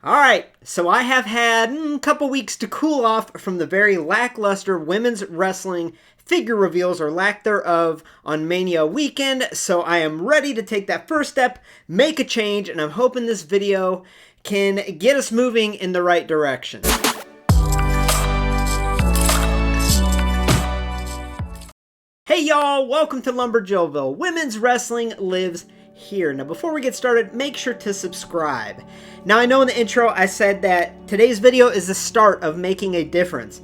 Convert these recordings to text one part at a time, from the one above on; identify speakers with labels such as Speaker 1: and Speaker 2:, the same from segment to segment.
Speaker 1: Alright, so I have had a couple weeks to cool off from the very lackluster women's wrestling figure reveals or lack thereof on Mania weekend, so I am ready to take that first step, make a change, and I'm hoping this video can get us moving in the right direction. Hey y'all, welcome to LumberJillville. Women's wrestling lives here. Now before we get started, make sure to subscribe. Now I know in the intro I said that today's video is the start of making a difference.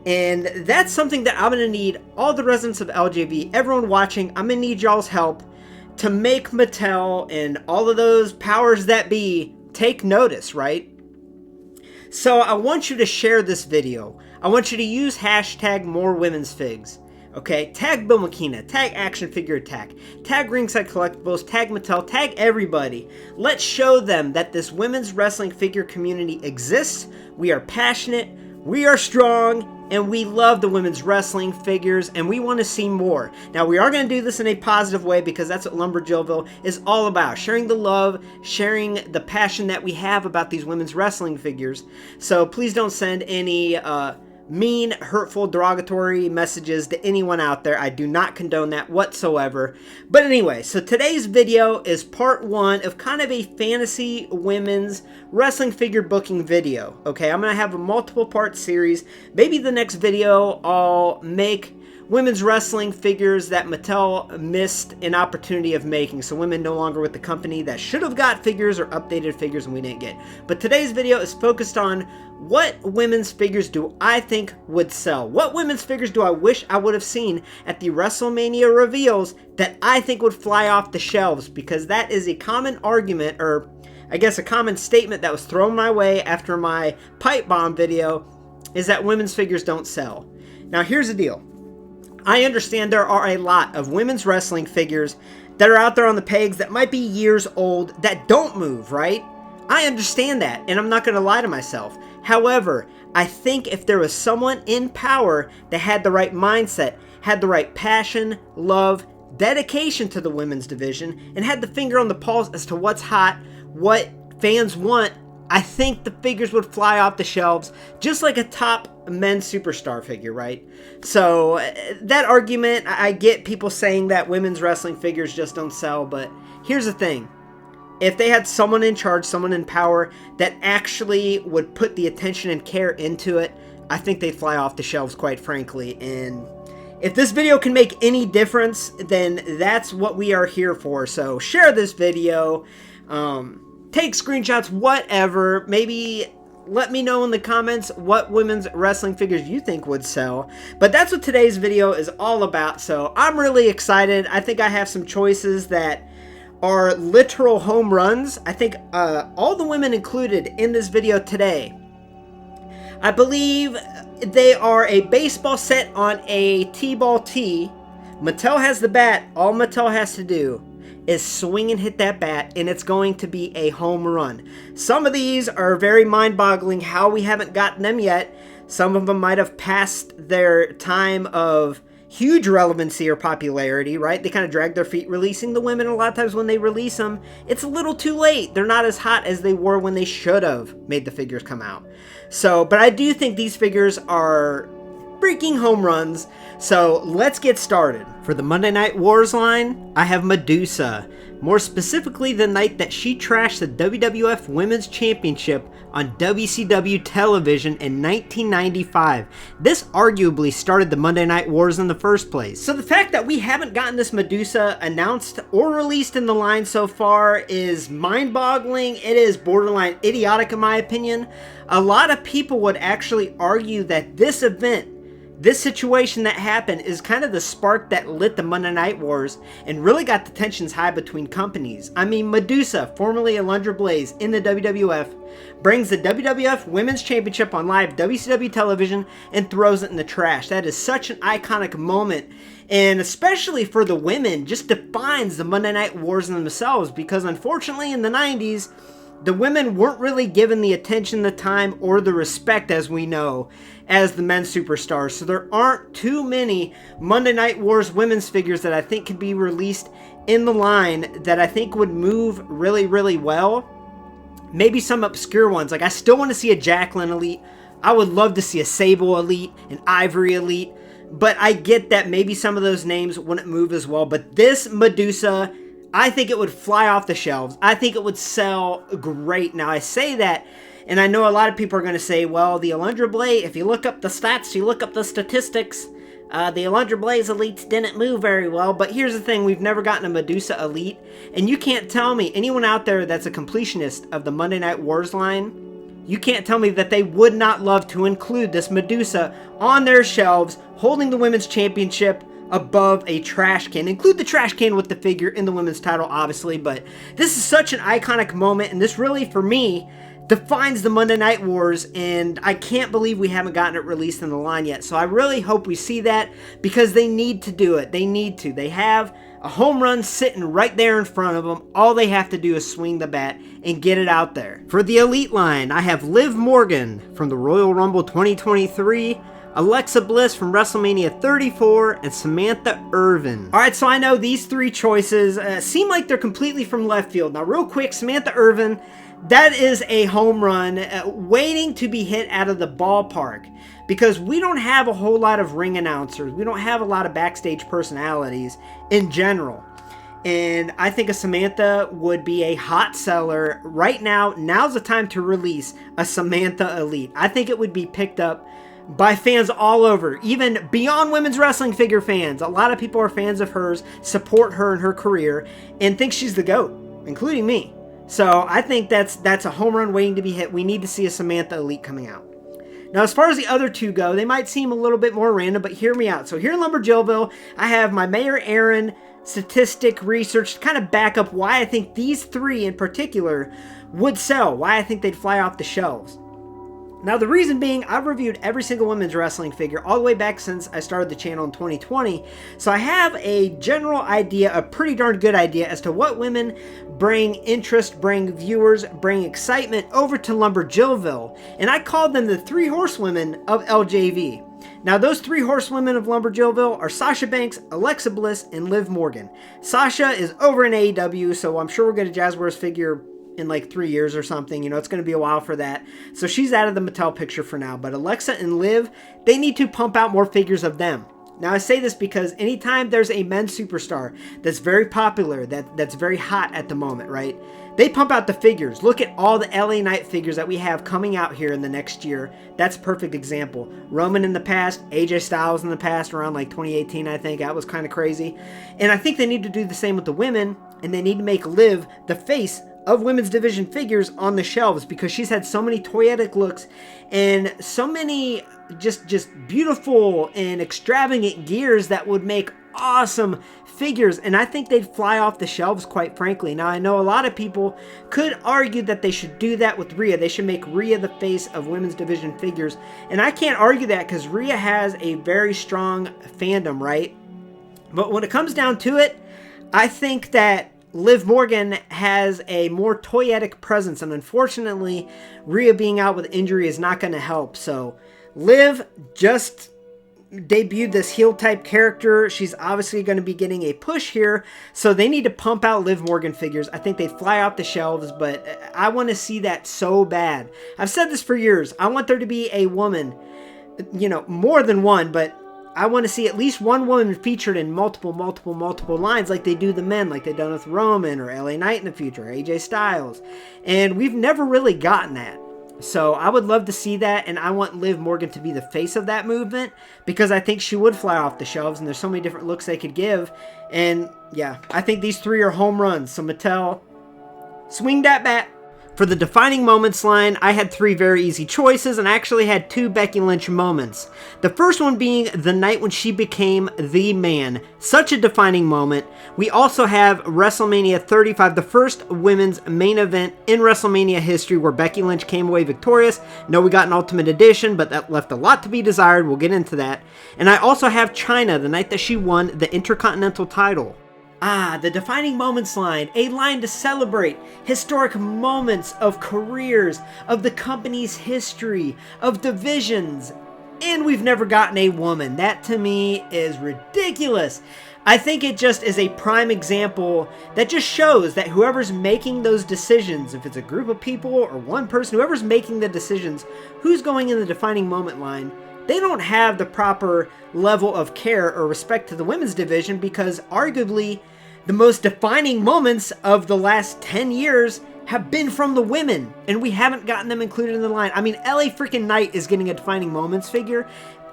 Speaker 1: And that's something that I'm going to need all the residents of LJV, everyone watching, I'm going to need y'all's help to make Mattel and all of those powers that be take notice, right? So I want you to share this video. I want you to use hashtag MOREWOMENSFIGS. Okay, tag Bill McKenna, tag Action Figure Attack, tag Ringside Collectibles, tag Mattel, tag everybody. Let's show them that this women's wrestling figure community exists. We are passionate, we are strong, and we love the women's wrestling figures, and we want to see more. Now, we are going to do this in a positive way because that's what LumberJillville is all about. Sharing the love, sharing the passion that we have about these women's wrestling figures. So please don't send any mean, hurtful, derogatory messages to anyone out there. I do not condone that whatsoever. But anyway, so today's video is part one of kind of a fantasy women's wrestling figure booking video. Okay, I'm going to have a multiple part series. Maybe the next video I'll make women's wrestling figures that Mattel missed an opportunity of making. So women no longer with the company that should have got figures or updated figures and we didn't get. But today's video is focused on what women's figures do I think would sell? What women's figures do I wish I would have seen at the WrestleMania reveals that I think would fly off the shelves? Because that is a common argument, or I guess a common statement that was thrown my way after my pipe bomb video, is that women's figures don't sell. Now here's the deal. I understand there are a lot of women's wrestling figures that are out there on the pegs that might be years old that don't move, right? I understand that, and I'm not going to lie to myself. However, I think if there was someone in power that had the right mindset, had the right passion, love, dedication to the women's division, and had the finger on the pulse as to what's hot, what fans want, I think the figures would fly off the shelves just like a top men's superstar figure, right? So that argument, I get people saying that women's wrestling figures just don't sell, but here's the thing. If they had someone in charge, someone in power that actually would put the attention and care into it, I think they'd fly off the shelves, quite frankly. And if this video can make any difference, then that's what we are here for. So share this video, take screenshots, whatever. Maybe let me know in the comments what women's wrestling figures you think would sell. But that's what today's video is all about. So I'm really excited. I think I have some choices that are literal home runs. I think all the women included in this video today, I believe they are a baseball set on a T-ball tee. Mattel has the bat. All Mattel has to do is swing and hit that bat, and it's going to be a home run. Some of these are very mind-boggling how we haven't gotten them yet. Some of them might have passed their time of huge relevancy or popularity, right? They kind of drag their feet releasing the women. A lot of times when they release them, it's a little too late. They're not as hot as they were when they should have made the figures come out. So, but I do think these figures are freaking home runs. So let's get started. For the Monday Night Wars line, I have Medusa. More specifically, the night that she trashed the WWF Women's Championship on WCW television in 1995. This arguably started the Monday Night Wars in the first place. So the fact that we haven't gotten this Medusa announced or released in the line so far is mind-boggling. It is borderline idiotic in my opinion. A lot of people would actually argue that this event, this situation that happened, is kind of the spark that lit the Monday Night Wars and really got the tensions high between companies. I mean, Medusa, formerly Alundra Blaze in the WWF, brings the WWF Women's Championship on live WCW television and throws it in the trash. That is such an iconic moment, and especially for the women, just defines the Monday Night Wars in themselves, because unfortunately in the 90s, the women weren't really given the attention, the time, or the respect, as we know, as the men's superstars. So there aren't too many Monday Night Wars women's figures that I think could be released in the line that I think would move really, really well. Maybe some obscure ones. Like, I still want to see a Jacqueline Elite. I would love to see a Sable Elite, an Ivory Elite. But I get that maybe some of those names wouldn't move as well. But this Medusa, I think it would fly off the shelves. I think it would sell great. Now, I say that, and I know a lot of people are going to say, well, the Alundra Blaze, if you look up the stats, you look up the statistics, the Alundra Blaze Elites didn't move very well. But here's the thing, we've never gotten a Medusa Elite. And you can't tell me, anyone out there that's a completionist of the Monday Night Wars line, you can't tell me that they would not love to include this Medusa on their shelves, holding the women's championship above a trash can. Include the trash can with the figure in the women's title, obviously, but this is such an iconic moment, and this really, for me, defines the Monday Night Wars, and I can't believe we haven't gotten it released in the line yet. So I really hope we see that, because they need to do it. They need to. They have a home run sitting right there in front of them. All they have to do is swing the bat and get it out there. For the Elite line, I have Liv Morgan from the Royal Rumble 2023, Alexa Bliss from WrestleMania 34, and Samantha Irvin. Alright, so I know these three choices seem like they're completely from left field. Now, real quick, Samantha Irvin, that is a home run waiting to be hit out of the ballpark, because we don't have a whole lot of ring announcers. We don't have a lot of backstage personalities in general. And I think a Samantha would be a hot seller right now. Now's the time to release a Samantha Elite. I think it would be picked up by fans all over, even beyond women's wrestling figure fans. A lot of people are fans of hers, support her in her career, and think she's the GOAT, including me. So I think that's a home run waiting to be hit. We need to see a Samantha Elite coming out. Now, as far as the other two go, they might seem a little bit more random, but hear me out. So here in LumberJillville, I have my Mayor Aaron statistic research to kind of back up why I think these three in particular would sell, why I think they'd fly off the shelves. Now, the reason being, I've reviewed every single women's wrestling figure all the way back since I started the channel in 2020, so I have a general idea, a pretty darn good idea, as to what women bring interest, bring viewers, bring excitement over to LumberJillville, and I called them the three horsewomen of LJV. Now, those three horsewomen of LumberJillville are Sasha Banks, Alexa Bliss, and Liv Morgan. Sasha is over in AEW, so I'm sure we'll get a Jazzwares figure in like 3 years or something. You know, it's going to be a while for that. So she's out of the Mattel picture for now. But Alexa and Liv, they need to pump out more figures of them. Now, I say this because anytime there's a men's superstar that's very popular, that's very hot at the moment, right? They pump out the figures. Look at all the LA Knight figures that we have coming out here in the next year. That's a perfect example. Roman in the past, AJ Styles in the past, around like 2018, I think. That was kind of crazy. And I think they need to do the same with the women, and they need to make Liv the face of women's division figures on the shelves, because she's had so many toyetic looks and so many just beautiful and extravagant gears that would make awesome figures, and I think they'd fly off the shelves, quite frankly. Now, I know a lot of people could argue that they should do that with Rhea. They should make Rhea the face of women's division figures, and I can't argue that because Rhea has a very strong fandom, right? But when it comes down to it, I think that Liv Morgan has a more toyetic presence, and unfortunately, Rhea being out with injury is not going to help. So, Liv just debuted this heel type character. She's obviously going to be getting a push here, so they need to pump out Liv Morgan figures. I think they'd fly off the shelves, but I want to see that so bad. I've said this for years. I want there to be a woman, you know, more than one, but I want to see at least one woman featured in multiple lines, like they do the men, like they've done with Roman or LA Knight in the future, AJ Styles. And we've never really gotten that. So I would love to see that, and I want Liv Morgan to be the face of that movement, because I think she would fly off the shelves, and there's so many different looks they could give. And yeah, I think these three are home runs. So Mattel, swing that bat. For the defining moments line, I had three very easy choices, and I actually had two Becky Lynch moments. The first one being the night when she became the man. Such a defining moment. We also have WrestleMania 35, the first women's main event in WrestleMania history where Becky Lynch came away victorious. No, we got an Ultimate Edition, but that left a lot to be desired. We'll get into that. And I also have Chyna, the night that she won the Intercontinental title. The defining moments line, a line to celebrate historic moments of careers, of the company's history, of divisions, and we've never gotten a woman. That to me is ridiculous. I think it just is a prime example that just shows that whoever's making those decisions, if it's a group of people or one person, whoever's making the decisions, who's going in the defining moment line, they don't have the proper level of care or respect to the women's division, because arguably the most defining moments of the last 10 years have been from the women, and we haven't gotten them included in the line. I mean, LA freaking Knight is getting a defining moments figure.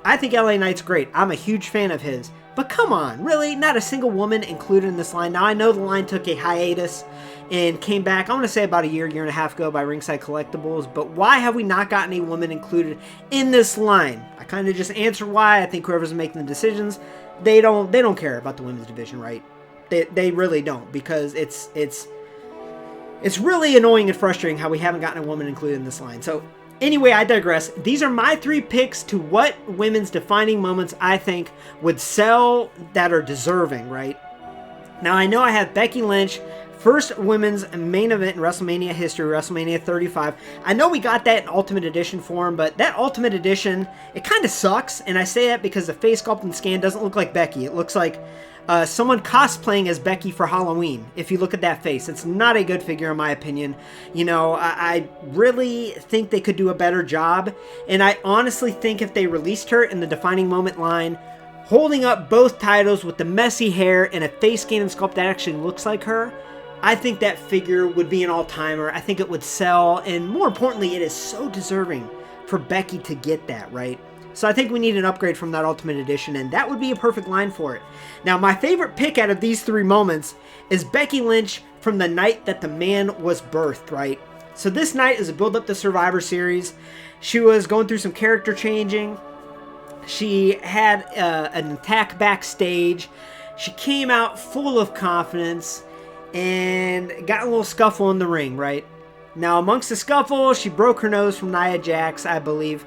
Speaker 1: I think LA Knight's great. I'm a huge fan of his. But come on, really? Not a single woman included in this line. Now, I know the line took a hiatus and came back, I want to say about a year and a half ago by Ringside Collectibles, but why have we not gotten a woman included in this line? I kind of just answered why. I think whoever's making the decisions, they don't care about the women's division, right? They really don't, because it's really annoying and frustrating how we haven't gotten a woman included in this line. So anyway, I digress. These are my 3 picks to what women's defining moments I think would sell that are deserving, right? Now, I know I have Becky Lynch, first women's main event in WrestleMania history, WrestleMania 35. I know we got that in Ultimate Edition form, but that Ultimate Edition, it kind of sucks, and I say that because the face sculpt and scan doesn't look like Becky. It looks like someone cosplaying as Becky for Halloween. If you look at that face, it's not a good figure in my opinion. You know, I really think they could do a better job, and I honestly think if they released her in the defining moment line, holding up both titles with the messy hair and a face scan and sculpt that actually looks like her, I think that figure would be an all-timer. I think it would sell, and more importantly, it is so deserving for Becky to get that, right? So I think we need an upgrade from that Ultimate Edition, and that would be a perfect line for it. Now, my favorite pick out of these 3 moments is Becky Lynch from the night that the man was birthed, right? So this night is a build-up to Survivor Series. She was going through some character changing. She had an attack backstage. She came out full of confidence and got a little scuffle in the ring, right? Now, amongst the scuffle, she broke her nose from Nia Jax, I believe.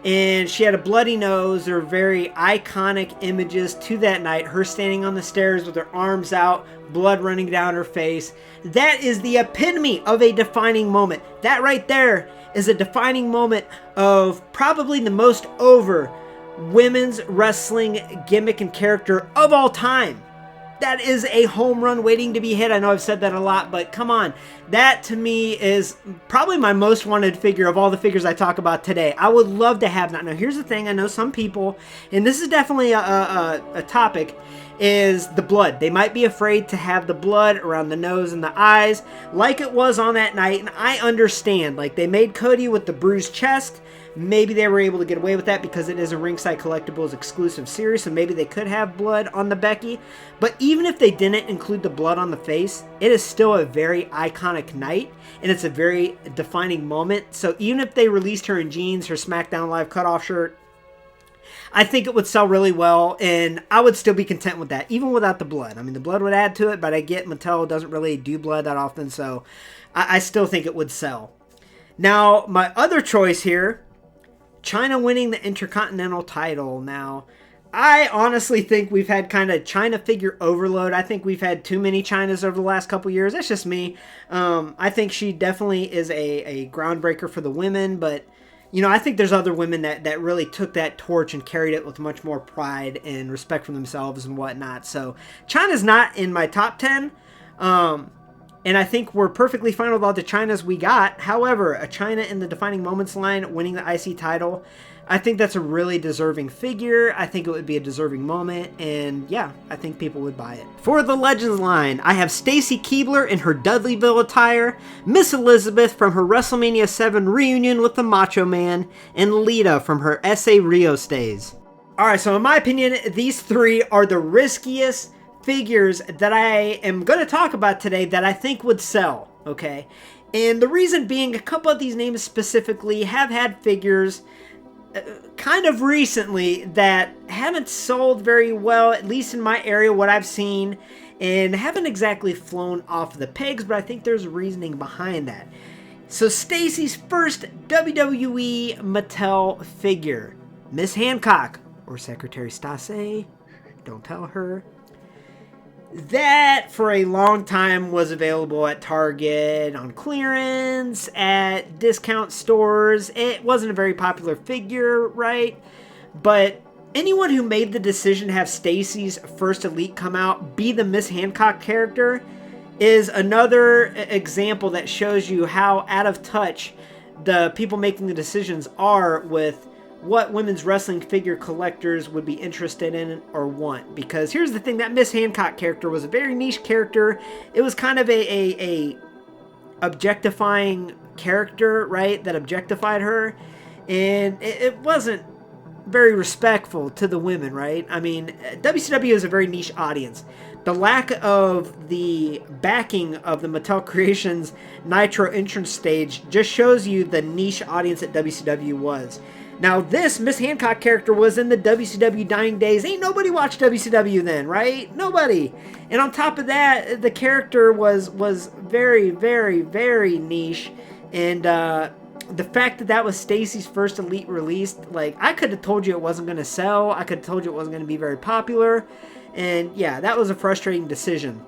Speaker 1: And she had a bloody nose. There are very iconic images to that night. Her standing on the stairs with her arms out, blood running down her face. That is the epitome of a defining moment. That right there is a defining moment of probably the most over women's wrestling gimmick and character of all time. That is a home run waiting to be hit. I know I've said that a lot, but come on. That to me is probably my most wanted figure of all the figures I talk about today. I would love to have that. Now, here's the thing. I know some people, and this is definitely a topic, is the blood. They might be afraid to have the blood around the nose and the eyes like it was on that night, and I understand. Like, they made Cody with the bruised chest. Maybe they were able to get away with that because it is a Ringside Collectibles exclusive series, so maybe they could have blood on the Becky. But even if they didn't include the blood on the face, it is still a very iconic night, and it's a very defining moment. So even if they released her in jeans, her SmackDown Live cutoff shirt, I think it would sell really well, and I would still be content with that, even without the blood. I mean, the blood would add to it, but I get Mattel doesn't really do blood that often, so I still think it would sell. Now, my other choice here, China winning the Intercontinental title. Now, I honestly think we've had kind of China figure overload. I think we've had too many Chinas over the last couple years. That's just me. I think she definitely is a groundbreaker for the women, but you know, I think there's other women that really took that torch and carried it with much more pride and respect for themselves and whatnot. So China's not in my top 10. And I think we're perfectly fine with all the Chinas we got. However, a China in the Defining Moments line winning the IC title, I think that's a really deserving figure. I think it would be a deserving moment. And yeah, I think people would buy it. For the Legends line, I have Stacy Keibler in her Dudleyville attire, Miss Elizabeth from her WrestleMania 7 reunion with the Macho Man, and Lita from her SA Rio stays. Alright, so in my opinion, these 3 are the riskiest figures that I am going to talk about today that I think would sell, okay? And the reason being, a couple of these names specifically have had figures kind of recently that haven't sold very well, at least in my area, what I've seen, and haven't exactly flown off the pegs, but I think there's reasoning behind that. So Stacy's first WWE Mattel figure, Miss Hancock, or Secretary Stassi, don't tell her. That, for a long time, was available at Target, on clearance, at discount stores. It wasn't a very popular figure, right? But anyone who made the decision to have Stacy's first Elite come out be the Miss Hancock character is another example that shows you how out of touch the people making the decisions are with what women's wrestling figure collectors would be interested in or want. Because here's the thing, that Miss Hancock character was a very niche character. It was kind of a objectifying character, right? That objectified her. And it wasn't very respectful to the women, right? I mean, WCW is a very niche audience. The lack of the backing of the Mattel Creations Nitro entrance stage just shows you the niche audience that WCW was. Now, this Miss Hancock character was in the WCW dying days. Ain't nobody watched WCW then, right? Nobody. And on top of that, the character was very, very, very niche. And the fact that that was Stacy's first Elite release, like, I could have told you it wasn't going to sell. I could have told you it wasn't going to be very popular. And yeah, that was a frustrating decision.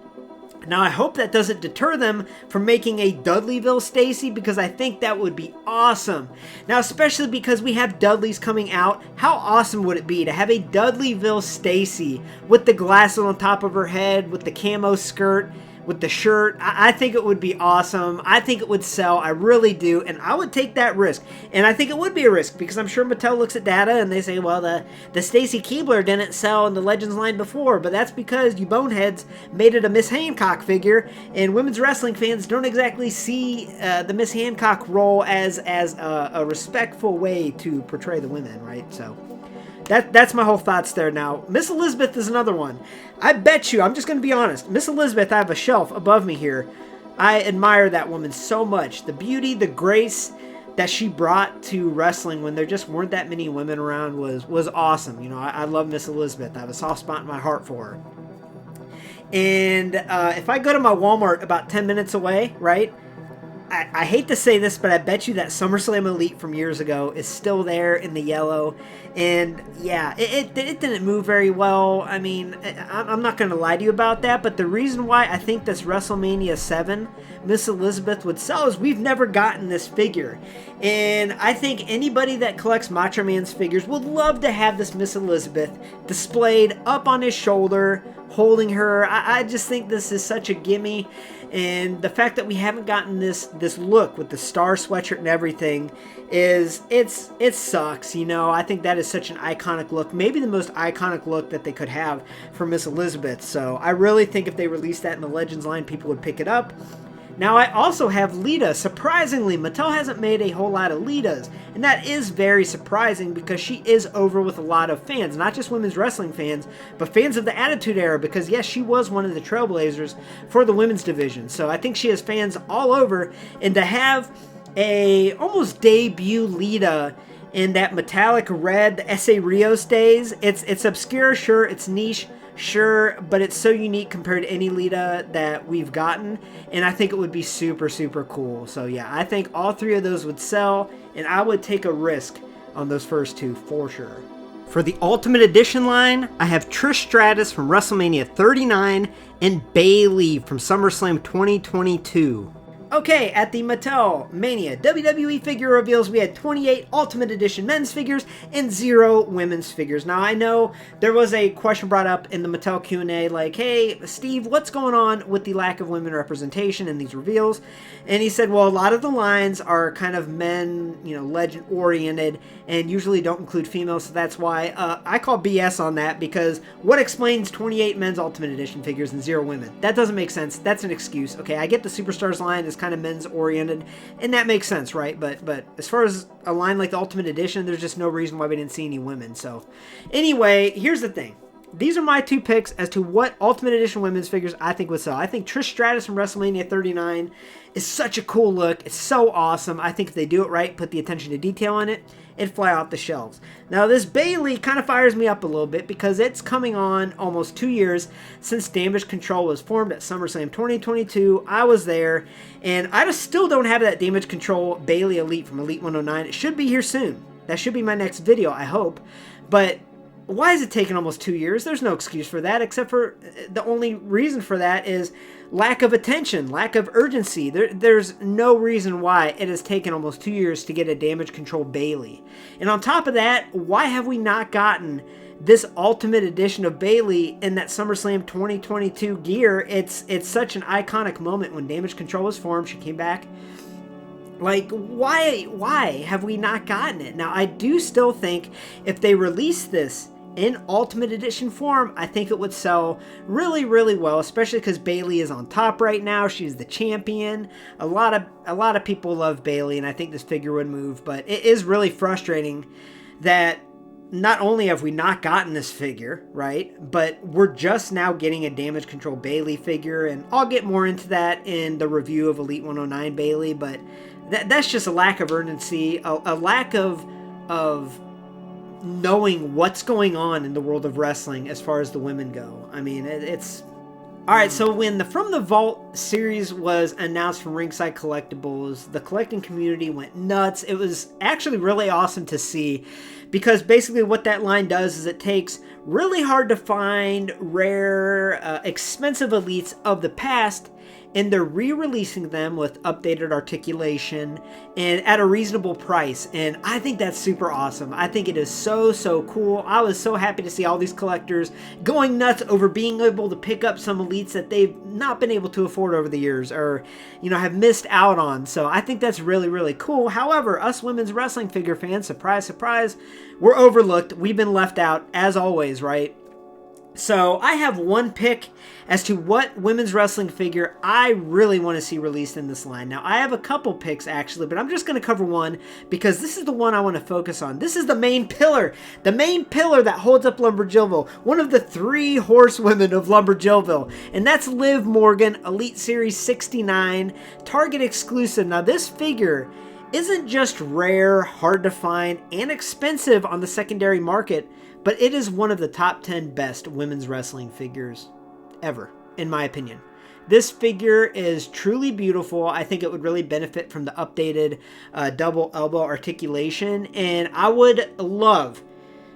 Speaker 1: Now, I hope that doesn't deter them from making a Dudleyville Stacy, because I think that would be awesome. Now, especially because we have Dudleys coming out, how awesome would it be to have a Dudleyville Stacy with the glasses on top of her head, with the camo skirt, with the shirt? I think it would be awesome. I think it would sell. I really do. And I would take that risk. And I think it would be a risk because I'm sure Mattel looks at data and they say, well, the Stacy Keebler didn't sell in the Legends line before, but that's because you boneheads made it a Miss Hancock figure, and women's wrestling fans don't exactly see the Miss Hancock role as a respectful way to portray the women, right? So that's my whole thoughts there. Now, Miss Elizabeth is another one. I bet you, I'm just going to be honest, Miss Elizabeth, I have a shelf above me here. I admire that woman so much. The beauty, the grace that she brought to wrestling when there just weren't that many women around was awesome. You know, I love Miss Elizabeth. I have a soft spot in my heart for her. And if I go to my Walmart about 10 minutes away, right, I hate to say this, but I bet you that SummerSlam Elite from years ago is still there in the yellow. And yeah, it didn't move very well. I mean, I'm not going to lie to you about that, but the reason why I think this WrestleMania 7 Miss Elizabeth would sell is we've never gotten this figure. And I think anybody that collects Macho Man's figures would love to have this Miss Elizabeth displayed up on his shoulder, holding her. I just think this is such a gimme. And the fact that we haven't gotten this look with the star sweatshirt and everything it sucks, you know. I think that is such an iconic look, maybe the most iconic look that they could have for Miss Elizabeth. So I really think if they released that in the Legends line, people would pick it up. Now, I also have Lita. Surprisingly, Mattel hasn't made a whole lot of Litas, and that is very surprising because she is over with a lot of fans, not just women's wrestling fans, but fans of the Attitude Era, because yes, she was one of the trailblazers for the women's division. So I think she has fans all over, and to have a almost debut Lita in that metallic red, the S.A. Rios days, it's obscure, sure, it's niche, sure, but it's so unique compared to any Lita that we've gotten, and I think it would be super, super cool. So yeah, I think all three of those would sell, and I would take a risk on those first two for sure. For the Ultimate Edition line, I have Trish Stratus from WrestleMania 39 and Bayley from SummerSlam 2022. Okay, at the Mattel Mania WWE figure reveals, we had 28 Ultimate Edition men's figures and 0 women's figures. Now, I know there was a question brought up in the Mattel Q&A like, hey, Steve, what's going on with the lack of women representation in these reveals? And he said, well, a lot of the lines are kind of men, you know, legend-oriented and usually don't include females, so that's why I call BS on that, because what explains 28 men's Ultimate Edition figures and 0 women? That doesn't make sense. That's an excuse. Okay, I get the Superstars line is kind of men's oriented, and that makes sense, right? But as far as a line like the Ultimate Edition, there's just no reason why we didn't see any women. So anyway, here's the thing. These are my two picks as to what Ultimate Edition women's figures I think would sell. I think Trish Stratus from WrestleMania 39 is such a cool look. It's so awesome. I think if they do it right, put the attention to detail on it, it'd fly off the shelves. Now, this Bayley kind of fires me up a little bit because it's coming on almost 2 years since Damage Control was formed at SummerSlam 2022. I was there, and I just still don't have that Damage Control Bayley Elite from Elite 109. It should be here soon. That should be my next video, I hope. But why is it taking almost 2 years? There's no excuse for that, except for the only reason for that is lack of attention, lack of urgency. There's no reason why it has taken almost 2 years to get a damage control Bayley. And on top of that, why have we not gotten this Ultimate Edition of Bayley in that SummerSlam 2022 gear? It's such an iconic moment when Damage Control was formed. She came back. Like, why have we not gotten it? Now, I do still think if they release this in Ultimate Edition form, I think it would sell really, really well, especially because Bayley is on top right now. She's the champion. A lot of people love Bayley, and I think this figure would move, but it is really frustrating that not only have we not gotten this figure, right, but we're just now getting a Damage Control Bayley figure, and I'll get more into that in the review of Elite 109 Bayley, but that's just a lack of urgency, a lack of knowing what's going on in the world of wrestling as far as the women go. I mean, it's... Alright, so when the From the Vault series was announced from Ringside Collectibles, the collecting community went nuts. It was actually really awesome to see, because basically what that line does is it takes really hard to find, rare, expensive elites of the past, and they're re-releasing them with updated articulation and at a reasonable price. And I think that's super awesome. I think it is so, so cool. I was so happy to see all these collectors going nuts over being able to pick up some elites that they've not been able to afford over the years, or, you know, have missed out on. So I think that's really, really cool. However, us women's wrestling figure fans, surprise, surprise, we're overlooked. We've been left out, as always, right? So I have one pick as to what women's wrestling figure I really want to see released in this line. Now, I have a couple picks actually, but I'm just going to cover one because this is the one I want to focus on. This is the main pillar that holds up LumberJillville, one of the 3 horsewomen of LumberJillville, and that's Liv Morgan, Elite Series 69, Target exclusive. Now, this figure isn't just rare, hard to find, and expensive on the secondary market, but it is one of the top 10 best women's wrestling figures ever, in my opinion. This figure is truly beautiful. I think it would really benefit from the updated double elbow articulation, and I would love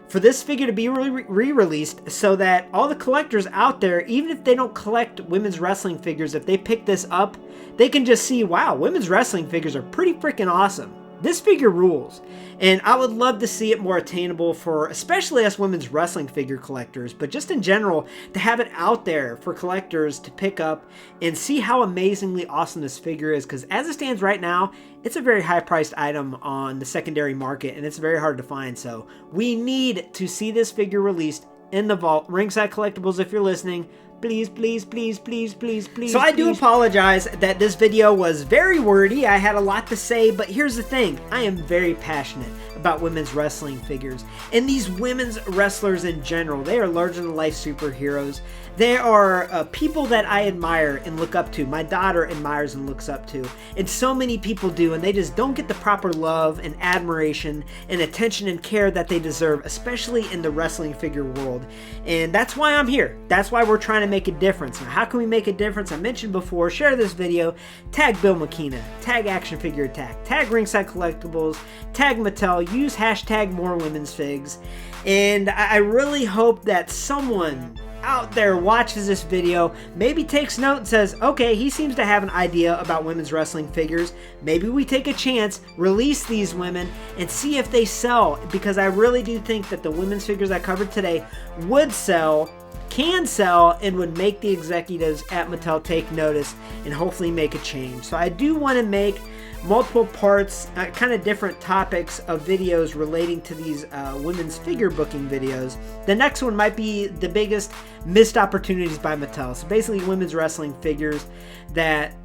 Speaker 1: for this figure to be re-released so that all the collectors out there, even if they don't collect women's wrestling figures, if they pick this up, they can just see, wow, women's wrestling figures are pretty freaking awesome. This figure rules, and I would love to see it more attainable for especially us women's wrestling figure collectors, but just in general, to have it out there for collectors to pick up and see how amazingly awesome this figure is, because as it stands right now, it's a very high-priced item on the secondary market, and it's very hard to find, so we need to see this figure released in the vault. Ringside Collectibles, if you're listening, please, please, please, please, please, please. So I do apologize that this video was very wordy. I had a lot to say, but here's the thing. I am very passionate about women's wrestling figures. And these women's wrestlers in general, they are larger-than-life superheroes. They are people that I admire and look up to. My daughter admires and looks up to. And so many people do, and they just don't get the proper love and admiration and attention and care that they deserve, especially in the wrestling figure world. And that's why I'm here. That's why we're trying to make a difference. Now, how can we make a difference? I mentioned before, share this video, tag Bill McKenna, tag Action Figure Attack, tag Ringside Collectibles, tag Mattel, use hashtag MOREWOMENSFIGS, and I really hope that someone out there watches this video, maybe takes note and says, okay, he seems to have an idea about women's wrestling figures. Maybe we take a chance, release these women, and see if they sell, because I really do think that the women's figures I covered today would sell, can sell, and would make the executives at Mattel take notice and hopefully make a change. So I do want to make multiple parts, kind of different topics of videos relating to these women's figure booking videos. The next one might be the biggest missed opportunities by Mattel. So basically women's wrestling figures that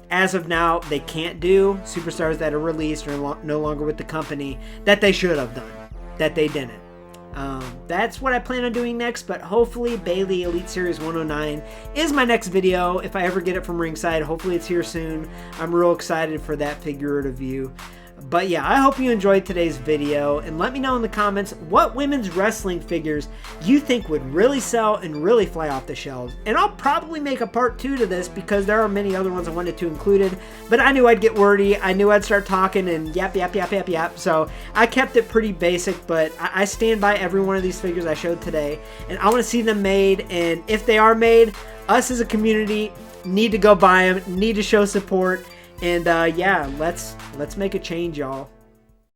Speaker 1: as of now they can't do, superstars that are released or no longer with the company that they should have done, that they didn't. That's what I plan on doing next, but hopefully Bayley Elite Series 109 is my next video. If I ever get it from Ringside, hopefully it's here soon. I'm real excited for that figure review. But yeah, I hope you enjoyed today's video, and let me know in the comments what women's wrestling figures you think would really sell and really fly off the shelves. And I'll probably make a part 2 to this because there are many other ones I wanted to include, but I knew I'd get wordy, I knew I'd start talking and yap, so I kept it pretty basic, but I stand by every one of these figures I showed today, and I want to see them made, and if they are made, us as a community need to go buy them, need to show support. And yeah, let's make a change, y'all.